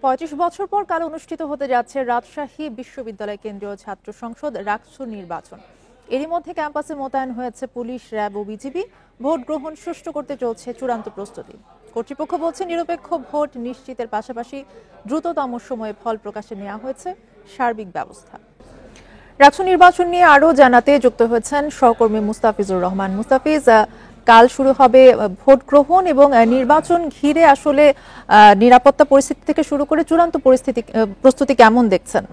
৩৫ বছর পর কাল অনুষ্ঠিত হতে যাচ্ছে রাজশাহী বিশ্ববিদ্যালয় কেন্দ্রীয় ছাত্র সংসদ রাকসু নির্বাচন। এরই মধ্যে ক্যাম্পাসে মোতায়েন হয়েছে পুলিশ, র্যাব ও বিজিবি। ভোট গ্রহণ সুষ্ঠু করতে চলছে চূড়ান্ত প্রস্তুতি। কর্তৃপক্ষ বলছে, নিরপেক্ষ ভোট নিশ্চিতের পাশাপাশি দ্রুততম সময়ে ফল প্রকাশে নেওয়া হয়েছে সার্বিক ব্যবস্থা। রাকসু নির্বাচন নিয়ে আরও জানাতে যুক্ত হয়েছেন সহকর্মী মুস্তাফিজুর রহমান। মুস্তাফিজ, কাল শুরু হবে ভোট গ্রহণ এবং নির্বাচন ঘিরে আসলে নিরাপত্তা পরিস্থিতি থেকে শুরু করে চূড়ান্ত প্রস্তুতি কেমন দেখছেন?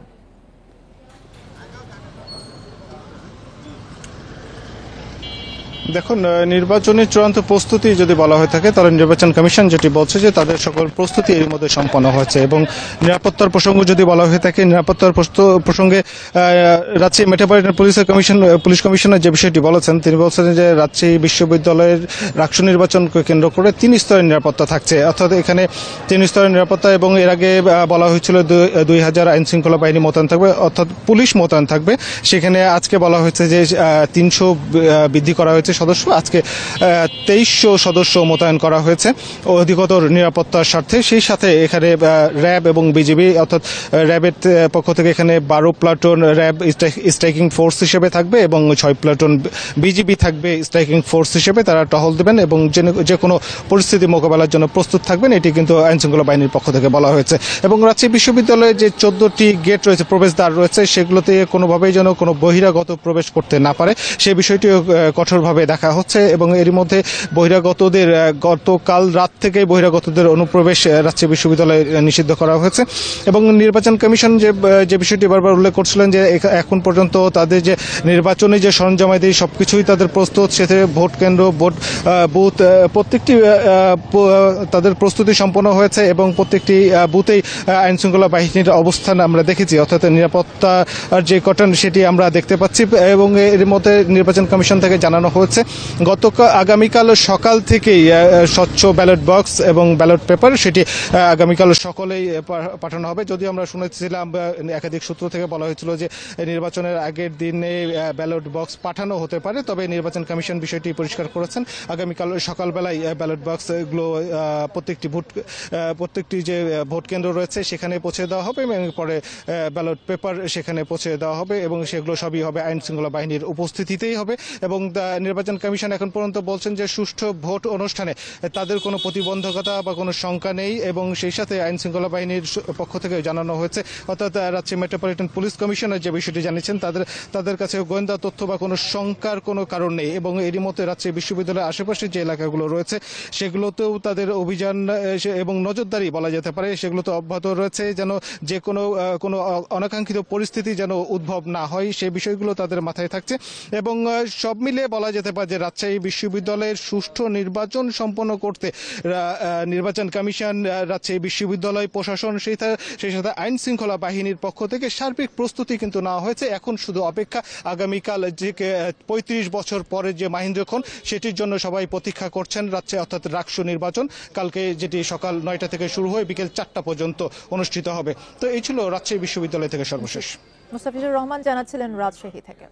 দেখুন, নির্বাচনের চূড়ান্ত প্রস্তুতি যদি বলা হয়ে থাকে তাহলে নির্বাচন কমিশন যেটি বলছে যে তাদের সকল প্রস্তুতি এর মধ্যে সম্পন্ন হয়েছে এবং নিরাপত্তার প্রসঙ্গ যদি বলা হয়ে থাকে, নিরাপত্তার প্রসঙ্গে রাজশাহী মেট্রোপলিটন পুলিশ কমিশনার যে বিষয়টি বলেছেন, তিনি বলছেন যে রাজশাহী বিশ্ববিদ্যালয়ের রাকসু নির্বাচনকে কেন্দ্র করে 3 স্তরের নিরাপত্তা থাকছে। অর্থাৎ এখানে 3 স্তরের নিরাপত্তা এবং এর আগে বলা হয়েছিল 2000 আইন শৃঙ্খলা বাহিনী মোতায়েন থাকবে, অর্থাৎ পুলিশ মোতায়েন থাকবে। সেখানে আজকে বলা হয়েছে যে 300 বৃদ্ধি করা হয়েছে সদস্য, আজকে 2300 সদস্য মোতায়েন করা হয়েছে অধিকতর নিরাপত্তার স্বার্থে। সেই সাথে এখানে র্যাব এবং বিজিবি, অর্থাৎ র্যাবের পক্ষ থেকে এখানে 12 প্লাটুন র্যাব স্ট্রাইকিং ফোর্স হিসেবে থাকবে এবং 6 প্লাটুন বিজিবি থাকবে স্ট্রাইকিং ফোর্স হিসেবে। তারা টহল দেবেন এবং যে কোনো পরিস্থিতি মোকাবেলার জন্য প্রস্তুত থাকবেন, এটি কিন্তু আইনশৃঙ্খলা বাহিনীর পক্ষ থেকে বলা হয়েছে। এবং রাজশাহী বিশ্ববিদ্যালয়ে যে 14টি গেট রয়েছে, প্রবেশদ্বার রয়েছে, সেগুলোতে কোনোভাবেই যেন কোনো বহিরাগত প্রবেশ করতে না পারে সেই বিষয়টিও কঠোরভাবে দেখা হচ্ছে। এবং এর মধ্যে বহিরাগতদের গতকাল রাত থেকে বহিরাগতদের অনুপ্রবেশ রাজশাহী বিশ্ববিদ্যালয়ে নিষিদ্ধ করা হয়েছে। এবং নির্বাচন কমিশন যে বিষয়টি বারবার উল্লেখ করছিলেন যে এখন পর্যন্ত তাদের যে নির্বাচনী যে সরঞ্জামাদি সবকিছুই তাদের প্রস্তুত, সেতে ভোট কেন্দ্র, ভোট বুথ প্রত্যেকটি তাদের প্রস্তুতি সম্পন্ন হয়েছে এবং প্রত্যেকটি বুথেই আইন শৃঙ্খলা বাহিনীর অবস্থান আমরা দেখেছি, অর্থাৎ নিরাপত্তার যে কটন সেটি আমরা দেখতে পাচ্ছি। এবং এর মধ্যে নির্বাচন কমিশন থেকে জানানো হয়েছে আগামীকাল সকাল থেকেই স্বচ্ছ ব্যালট বক্স এবং ব্যালট পেপার সেটি আগামীকাল সকলেই পাঠানো হবে। যদিও আমরা শুনেছিলাম, একাধিক সূত্র থেকে বলা হয়েছিল যে নির্বাচনের আগের দিনে ব্যালট বক্স পাঠানো হতে পারে, তবে নির্বাচন কমিশন বিষয়টি পরিষ্কার করেছেন আগামীকাল সকালবেলায় ব্যালট বক্সগুলো প্রত্যেকটি যে ভোট কেন্দ্র রয়েছে সেখানে পৌঁছে দেওয়া হবে এবং পরে ব্যালট পেপার সেখানে পৌঁছে দেওয়া হবে এবং সেগুলো সবই হবে আইন শৃঙ্খলা বাহিনীর উপস্থিতিতেই হবে। এবং নির্বাচন কমিশন এখন পর্যন্ত বলছেন যে সুষ্ঠু ভোট অনুষ্ঠানে তাদের কোনো প্রতিবন্ধকতা বা কোনো শঙ্কা নেই এবং সেই সাথে আইন শৃঙ্খলা বাহিনীর পক্ষ থেকে জানানো হয়েছে, অর্থাৎ রাজশাহী মেট্রোপলিটন পুলিশ কমিশনার যে বিষয়টি জানিয়েছেন তাদের কাছে গোয়েন্দা তথ্য বা কোনো শঙ্কার কোনো কারণ নেই। এবং এরই মধ্যে রাজশাহী বিশ্ববিদ্যালয়ের আশেপাশে যে এলাকাগুলো রয়েছে সেগুলোতেও তাদের অভিযান এবং নজরদারি বলা যেতে পারে সেগুলো তো অব্যাহত রয়েছে, যেন যে কোনো অনাকাঙ্ক্ষিত পরিস্থিতি যেন উদ্ভব না হয় সেই বিষয়গুলো তাদের মাথায় থাকছে। এবং সব মিলিয়ে বলা যেতে পারে যে রাজশাহী বিশ্ববিদ্যালয়ের সুষ্ঠু নির্বাচন সম্পন্ন করতে নির্বাচন কমিশন, রাজশাহী বিশ্ববিদ্যালয় প্রশাসন, সেই সাথে আইন শৃঙ্খলা বাহিনীর পক্ষ থেকে সার্বিক প্রস্তুতি কিন্তু নেওয়া হয়েছে। এখন শুধু অপেক্ষা আগামীকাল যে 35 বছর পরে যে মাহেন্দ্রক্ষণ সেটির জন্য সবাই প্রতীক্ষা করছেন রাজশাহী, অর্থাৎ রাকসু নির্বাচন কালকে যেটি সকাল 9টা থেকে শুরু হয়ে বিকেল 4টা পর্যন্ত অনুষ্ঠিত হবে। তো এই ছিল রাজশাহী বিশ্ববিদ্যালয় থেকে সর্বশেষ। মুস্তাফিজুর রহমান জানাচ্ছিলেন রাজশাহী থেকে।